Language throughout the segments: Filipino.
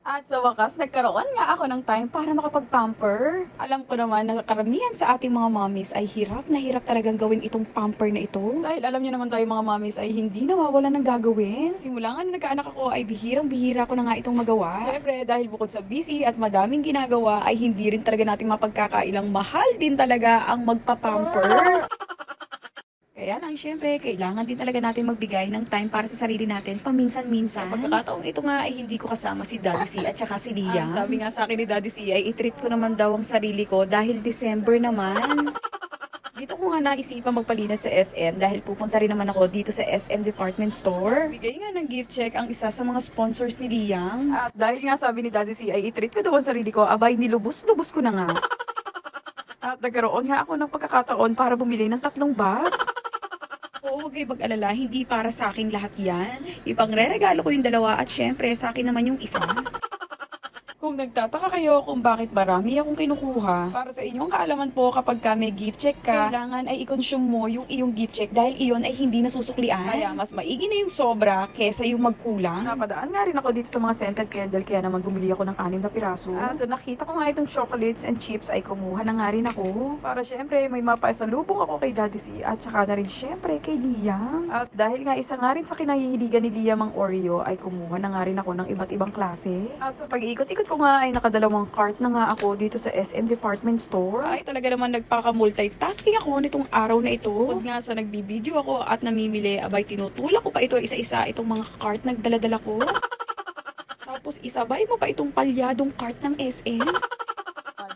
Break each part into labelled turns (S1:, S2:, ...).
S1: At sa wakas, nagkaroon nga ako ng time para makapag-pamper. Alam ko naman na karamihan sa ating mga mommies ay hirap na hirap talagang gawin itong pamper na ito. Dahil alam niyo naman tayo mga mommies ay hindi nawawala ng gagawin. Simula nga na nagkaanak ako ay bihirang-bihira ko na nga itong magawa. Siyempre dahil bukod sa busy at madaming ginagawa ay hindi rin talaga nating mapagkakailang mahal din talaga ang magpapamper. Kaya lang, syempre, kailangan din talaga natin magbigay ng time para sa sarili natin paminsan-minsan. Sa pagkakataong ito nga ay hindi ko kasama si Daddy C at saka si Liam. Sabi nga sa akin ni Daddy C ay i-treat ko naman daw ang sarili ko dahil December naman. Dito ko nga naisipan magpalinas sa SM dahil pupunta rin naman ako dito sa SM Department Store. Bigay nga ng gift check ang isa sa mga sponsors ni Liam. At dahil nga sabi ni Daddy C ay i-treat ko daw ang sarili ko, abay nilubos-lubos ko na nga. At nagkaroon nga ako ng pagkakataon para bumili ng 3 bag. Oo, huwag kayo mag-alala, hindi para sa akin lahat yan. Ipangre-regalo ko yung 2 at syempre sa akin naman yung isa. Kung nagtataka kayo kung bakit marami akong kinukuha, para sa inyong kaalaman po kapag ka may gift check ka, kailangan ay i-consume mo yung iyong gift check dahil iyon ay hindi nasusuklian. Kaya mas maigi na yung sobra kesa yung magkulang. Napadaan nga rin ako dito sa mga scented candle kaya naman bumili ako ng 6 na piraso. At nakita ko nga itong chocolates and chips ay kumuha na nga rin ako. Para syempre may mapaisalubong ako kay Daddy C at saka na rin syempre kay Liam. At dahil nga isa nga rin sa kinahihiligan ni Liam ang Oreo ay kumuha na nga rin ako ng iba't ibang klase. At sa pag-iikot-ikot ko nga ay nakadalawang cart na nga ako dito sa SM Department Store. Ay talaga naman nagpaka-multitasking ako nitong araw na ito. Kung nga sa nagbibideo ako at namimili, abay tinutulak ko pa ito isa-isa itong mga cart na dala-dala ko. Tapos isabay mo pa itong palyadong cart ng SM.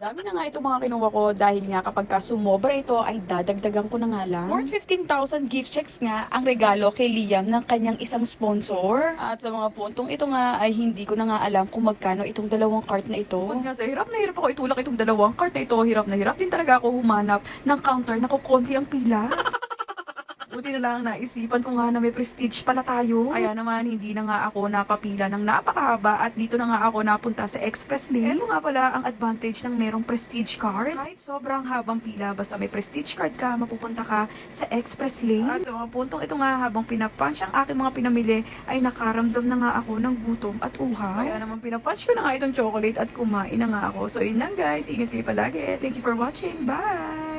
S1: Dami na nga itong mga kinuha ko dahil nga kapag sumobra ito ay dadagdagan ko na nga lang. Worth 15,000 gift checks nga ang regalo kay Liam ng kanyang isang sponsor. At sa mga puntong ito nga ay hindi ko na nga alam kung magkano itong 2 cart na ito. Kung nga sa hirap na hirap ako itulak itong 2 cart na ito, hirap na hirap din talaga ako humanap ng counter na kukonti ang pila. Buti na lang naisipan ko nga na may prestige pala tayo. Kaya naman hindi na nga ako napapila ng napakahaba at dito na nga ako napunta sa Express Lane. Ito nga pala ang advantage ng merong prestige card. Kahit sobrang habang pila, basta may prestige card ka, mapupunta ka sa Express Lane. At sa mga puntong ito nga habang pinapunch ang aking mga pinamili ay nakaramdam na nga ako ng gutom at uhaw. Kaya naman pinapunch ko na nga itong chocolate at kumain na nga ako. So yun lang guys, ingat kayo palagi. Thank you for watching. Bye!